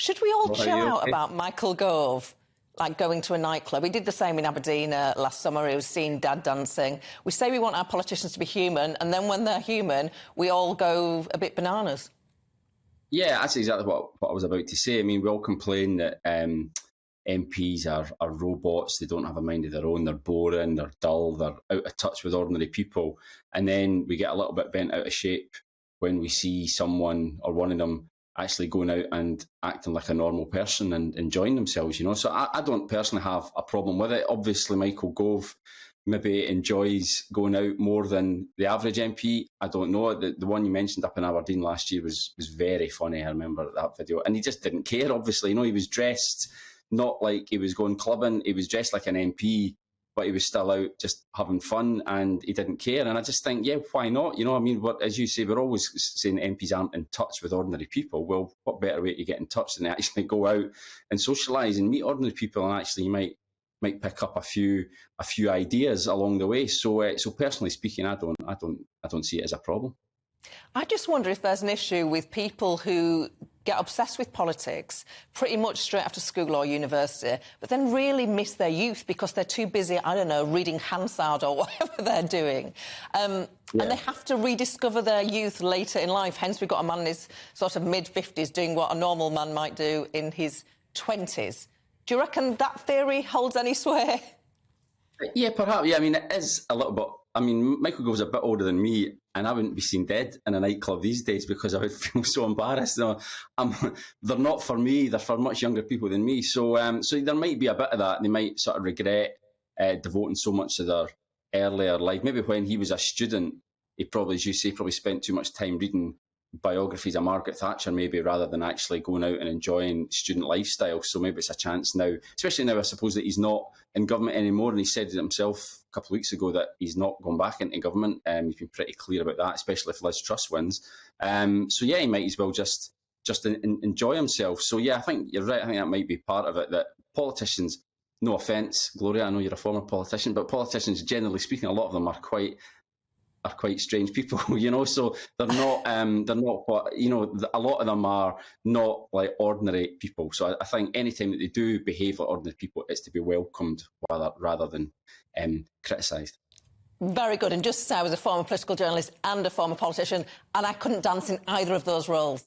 Should we all Well, chill out okay? about Michael Gove, like going to a nightclub? We did the same in Aberdeen last summer. He was seeing dad dancing. We say we want our politicians to be human, and then when they're human, we all go a bit bananas. Yeah, that's exactly what I was about to say. I mean, we all complain that MPs are robots. They don't have a mind of their own. They're boring. They're dull. They're out of touch with ordinary people. And then we get a little bit bent out of shape when we see someone or one of them actually going out and acting like a normal person and enjoying themselves, you know. So I don't personally have a problem with it. Obviously, Michael Gove maybe enjoys going out more than the average MP. I don't know. The one you mentioned up in Aberdeen last year was very funny. I remember that video. And he just didn't care, obviously. You know, he was dressed not like he was going clubbing. He was dressed like an MP, but he was still out just having fun and he didn't care. And I just think, yeah, why not? You know, I mean, as you say, we're always saying MPs aren't in touch with ordinary people. Well, what better way to get in touch than to actually go out and socialise and meet ordinary people, and actually you might pick up a few ideas along the way. So personally speaking, I don't see it as a problem. I just wonder if there's an issue with people who get obsessed with politics pretty much straight after school or university, but then really miss their youth because they're too busy, I don't know, reading Hansard or whatever they're doing. And they have to rediscover their youth later in life. Hence, we've got a man in his sort of mid-50s doing what a normal man might do in his 20s. Do you reckon that theory holds any sway? Yeah, perhaps. Yeah, I mean, it is a little bit. I mean, Michael Gove's a bit older than me, and I wouldn't be seen dead in a nightclub these days because I would feel so embarrassed. You know, they're not for me. They're for much younger people than me. So there might be a bit of that. They might sort of regret devoting so much to their earlier life. Maybe when he was a student, he probably, as you say, spent too much time reading biographies of Margaret Thatcher, maybe, rather than actually going out and enjoying student lifestyle. So maybe it's a chance now, especially now I suppose that he's not in government anymore, and he said it himself a couple of weeks ago that he's not going back into government. He's been pretty clear about that, especially if Liz Truss wins. So yeah, he might as well just enjoy himself. So yeah, I think you're right. I think that might be part of it, that politicians, no offence, Gloria, I know you're a former politician, but politicians, generally speaking, a lot of them are quite strange people, you know. So they're not what, you know. A lot of them are not like ordinary people. So I think anytime that they do behave like ordinary people, it's to be welcomed rather than criticised. Very good. And just to say, I was a former political journalist and a former politician, and I couldn't dance in either of those roles.